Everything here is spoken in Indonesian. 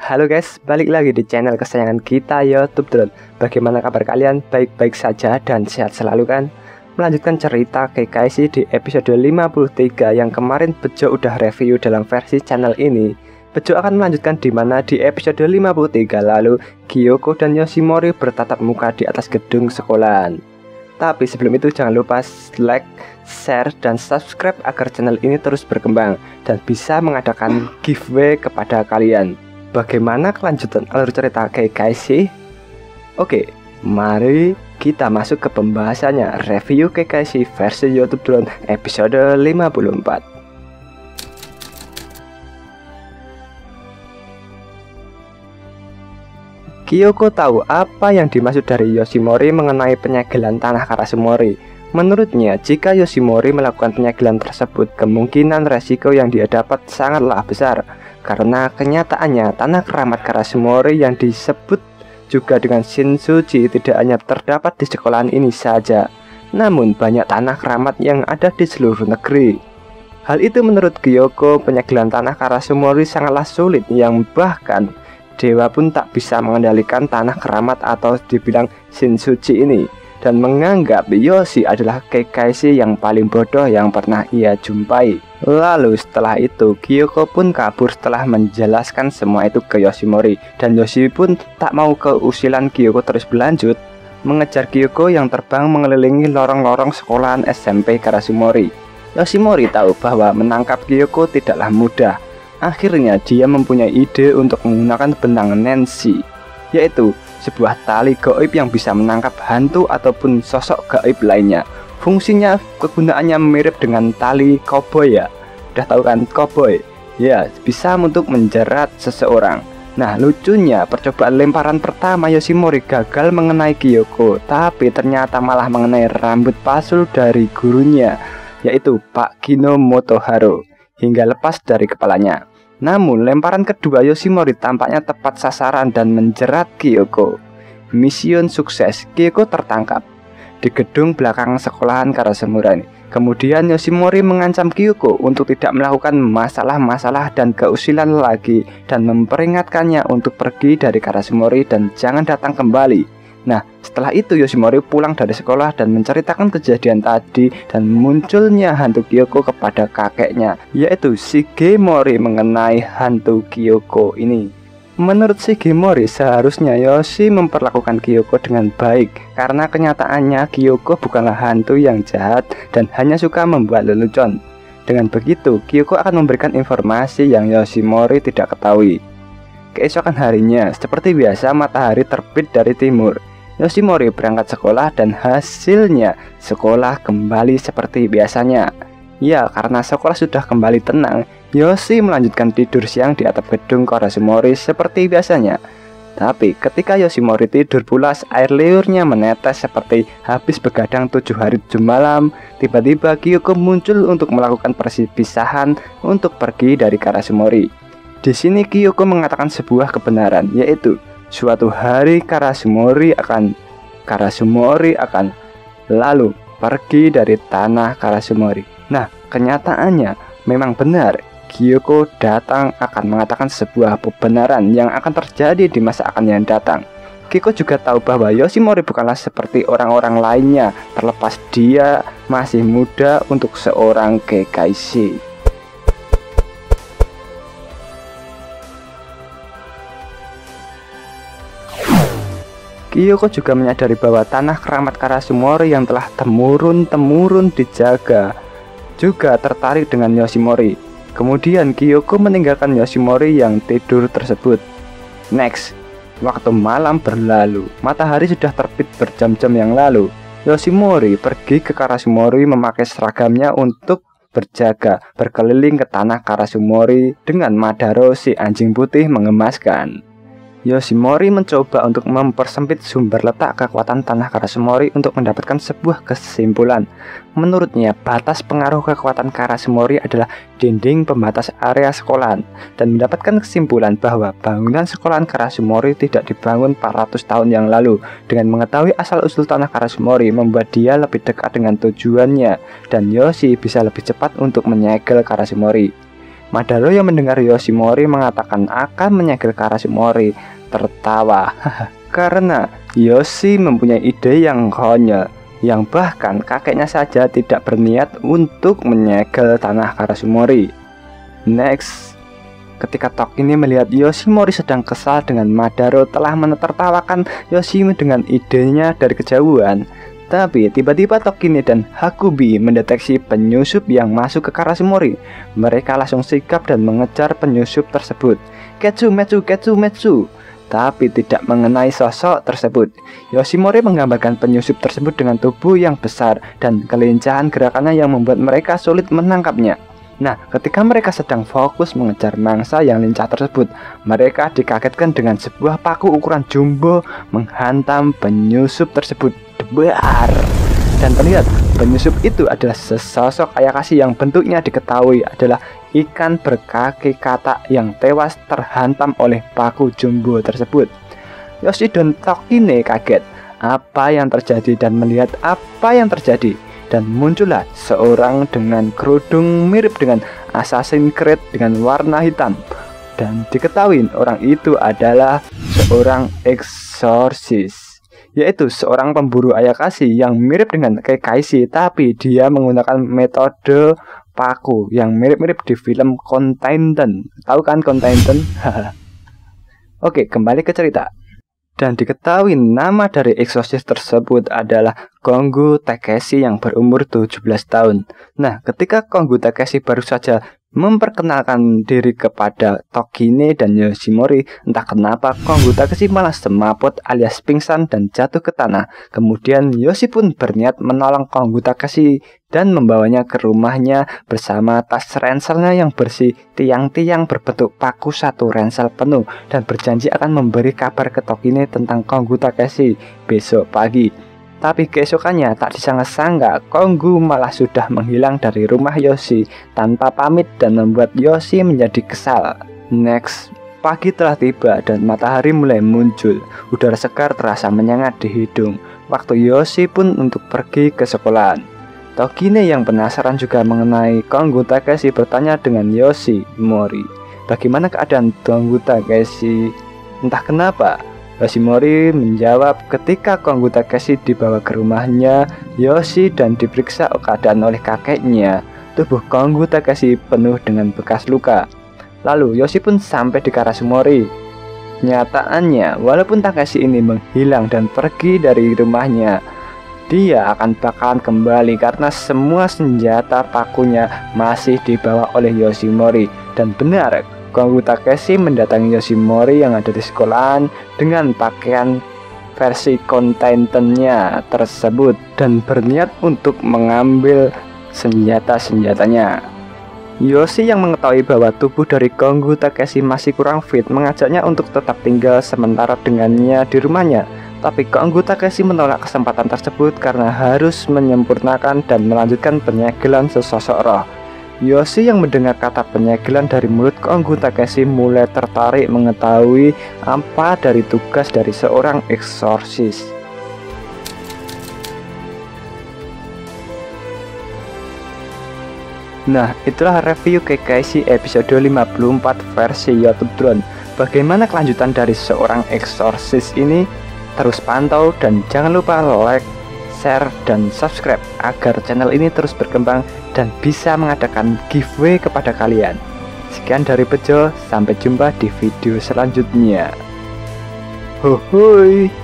Halo guys, balik lagi di channel kesayangan kita YouTube Drone. Bagaimana kabar kalian? Baik-baik saja dan sehat selalu kan? Melanjutkan cerita KKC di episode 53 yang kemarin Bejo udah review dalam versi channel ini. Bejo akan melanjutkan di mana di episode 53 lalu Kyoko dan Yoshimori bertatap muka di atas gedung sekolahan. Tapi sebelum itu jangan lupa like, share, dan subscribe agar channel ini terus berkembang dan bisa mengadakan giveaway kepada kalian. Bagaimana kelanjutan alur cerita KKC? Oke, mari kita masuk ke pembahasannya. Review KKC versi YouTube Drone episode 54. Kyoko tahu apa yang dimaksud dari Yoshimori mengenai penyegelan tanah Karasumori. Menurutnya, jika Yoshimori melakukan penyegelan tersebut, kemungkinan resiko yang dia dapat sangatlah besar. Karena kenyataannya, tanah keramat Karasumori yang disebut juga dengan Shinsuji tidak hanya terdapat di sekolahan ini saja, namun banyak tanah keramat yang ada di seluruh negeri. Hal itu menurut Kyoko, penyegelan tanah Karasumori sangatlah sulit, yang bahkan dewa pun tak bisa mengendalikan tanah keramat atau dibilang Shinsuji ini, dan menganggap Yoshi adalah Kakashi yang paling bodoh yang pernah ia jumpai. Lalu setelah itu Kyoko pun kabur setelah menjelaskan semua itu ke Yoshimori, dan Yoshi pun tak mau keusilan Kyoko terus berlanjut mengejar Kyoko yang terbang mengelilingi lorong-lorong sekolahan SMP Karasumori. Yoshimori tahu bahwa menangkap Kyoko tidaklah mudah. Akhirnya dia mempunyai ide untuk menggunakan benang Nancy, yaitu sebuah tali gaib yang bisa menangkap hantu ataupun sosok gaib lainnya. Fungsinya, kegunaannya mirip dengan tali koboi ya. Udah tahu kan koboi? Ya, bisa untuk menjerat seseorang. Nah, lucunya percobaan lemparan pertama Yoshimori gagal mengenai Kyoko, tapi ternyata malah mengenai rambut palsu dari gurunya, yaitu Pak Kino Motoharo, hingga lepas dari kepalanya. Namun lemparan kedua Yoshimori tampaknya tepat sasaran dan menjerat Kyoko. Mission sukses, Kyoko tertangkap di gedung belakang sekolahan Karasumori. Kemudian Yoshimori mengancam Kyoko untuk tidak melakukan masalah-masalah dan keusilan lagi, dan memperingatkannya untuk pergi dari Karasumori dan jangan datang kembali. Nah, setelah itu Yoshimori pulang dari sekolah dan menceritakan kejadian tadi dan munculnya hantu Kyoko kepada kakeknya, yaitu Shigemori, mengenai hantu Kyoko ini. Menurut Shigemori, seharusnya Yoshi memperlakukan Kyoko dengan baik, karena kenyataannya Kyoko bukanlah hantu yang jahat dan hanya suka membuat lelucon. Dengan begitu, Kyoko akan memberikan informasi yang Yoshimori tidak ketahui. Keesokan harinya, seperti biasa, matahari terbit dari timur. Yoshimori berangkat sekolah dan hasilnya sekolah kembali seperti biasanya. Ya, karena sekolah sudah kembali tenang, Yoshi melanjutkan tidur siang di atap gedung Karasumori seperti biasanya. Tapi ketika Yoshimori tidur pulas, air liurnya menetes seperti habis begadang 7 hari 7 malam. Tiba-tiba Kyoko muncul untuk melakukan perpisahan untuk pergi dari Karasumori. Di sini Kyoko mengatakan sebuah kebenaran, yaitu suatu hari Karasumori akan lalu pergi dari tanah Karasumori. Nah, kenyataannya memang benar. Kyoko datang akan mengatakan sebuah kebenaran yang akan terjadi di masa akan yang datang. Kyoko juga tahu bahwa Yoshimori bukanlah seperti orang-orang lainnya, terlepas dia masih muda untuk seorang Kakashi. Kyoko juga menyadari bahwa tanah keramat Karasumori yang telah temurun-temurun dijaga juga tertarik dengan Yoshimori. Kemudian Kyoko meninggalkan Yoshimori yang tidur tersebut. Next, waktu malam berlalu, matahari sudah terbit berjam-jam yang lalu. Yoshimori pergi ke Karasumori memakai seragamnya untuk berjaga berkeliling ke tanah Karasumori dengan Madaro si anjing putih mengemaskan. Yoshimori mencoba untuk mempersempit sumber letak kekuatan tanah Karasumori untuk mendapatkan sebuah kesimpulan. Menurutnya, batas pengaruh kekuatan Karasumori adalah dinding pembatas area sekolahan, dan mendapatkan kesimpulan bahwa bangunan sekolahan Karasumori tidak dibangun 400 tahun yang lalu. Dengan mengetahui asal-usul tanah Karasumori membuat dia lebih dekat dengan tujuannya, dan Yoshi bisa lebih cepat untuk menyegel Karasumori. Madara yang mendengar Yoshimori mengatakan akan menyegel Karashimori tertawa karena Yoshi mempunyai ide yang konyol, yang bahkan kakeknya saja tidak berniat untuk menyegel tanah Karashimori. Next, ketika Tokine melihat Yoshimori sedang kesal dengan Madara telah menertawakan Yoshi dengan idenya dari kejauhan, tapi tiba-tiba Tokine dan Hakubi mendeteksi penyusup yang masuk ke Karashimori. Mereka langsung sigap dan mengejar penyusup tersebut. Ketsu, metsu, ketsu, metsu. Tapi tidak mengenai sosok tersebut. Yoshimori menggambarkan penyusup tersebut dengan tubuh yang besar dan kelincahan gerakannya yang membuat mereka sulit menangkapnya. Nah, ketika mereka sedang fokus mengejar mangsa yang lincah tersebut, mereka dikagetkan dengan sebuah paku ukuran jumbo menghantam penyusup tersebut. Debar! Dan terlihat penyusup itu adalah sesosok Ayakashi yang bentuknya diketahui adalah ikan berkaki katak yang tewas terhantam oleh paku jumbo tersebut. Yoshi dan Tokine kaget apa yang terjadi dan melihat apa yang terjadi, dan muncullah seorang dengan kerudung mirip dengan Assassin's Creed dengan warna hitam, dan diketahui orang itu adalah seorang eksorsis, yaitu seorang pemburu Ayakashi yang mirip dengan Kakashi, tapi dia menggunakan metode paku yang mirip-mirip di film Containment. Tahu kan Containment? Oke, kembali ke cerita. Dan diketahui nama dari eksorsis tersebut adalah Kongu Takeshi yang berumur 17 tahun. Nah, ketika Kongu Takeshi baru saja memperkenalkan diri kepada Tokine dan Yoshimori, entah kenapa Kongu Takeshi malah semaput alias pingsan dan jatuh ke tanah. Kemudian Yoshi pun berniat menolong Kongu Takeshi dan membawanya ke rumahnya bersama tas ranselnya yang bersih tiang-tiang berbentuk paku satu ransel penuh, dan berjanji akan memberi kabar ke Tokine tentang Kongu Takeshi besok pagi. Tapi keesokannya tak disangka-sangka Kongu malah sudah menghilang dari rumah Yoshi tanpa pamit dan membuat Yoshi menjadi kesal. Next, pagi telah tiba dan matahari mulai muncul. Udara segar terasa menyengat di hidung. Waktu Yoshi pun untuk pergi ke sekolahan. Tokine yang penasaran juga mengenai Kongu Takeshi bertanya dengan Yoshimori, bagaimana keadaan Kongu Takeshi? Entah kenapa Yoshimori menjawab ketika Kongu Takeshi dibawa ke rumahnya Yoshi dan diperiksa keadaan oleh kakeknya. Tubuh Kongu Takeshi penuh dengan bekas luka. Lalu Yoshi pun sampai di Karashimori. Nyataannya, walaupun Takeshi ini menghilang dan pergi dari rumahnya, dia akan bakalan kembali karena semua senjata pakunya masih dibawa oleh Yoshimori. Dan benar, Kongu Takeshi mendatangi Yoshimori yang ada di sekolahan dengan pakaian versi Containment-nya tersebut dan berniat untuk mengambil senjata-senjatanya. Yoshi yang mengetahui bahwa tubuh dari Kongu Takeshi masih kurang fit mengajaknya untuk tetap tinggal sementara dengannya di rumahnya. Tapi Kongu Takeshi menolak kesempatan tersebut karena harus menyempurnakan dan melanjutkan penyegelan sesosok roh. Yoshi yang mendengar kata penyegelan dari mulut Kongu Takeshi mulai tertarik mengetahui apa dari tugas dari seorang eksorsis. Nah, itulah review Kakashi episode 54 versi YouTube Drone. Bagaimana kelanjutan dari seorang eksorsis ini? Terus pantau dan jangan lupa like, share, dan subscribe agar channel ini terus berkembang dan bisa mengadakan giveaway kepada kalian. Sekian dari Bejo, sampai jumpa di video selanjutnya. Hohoi.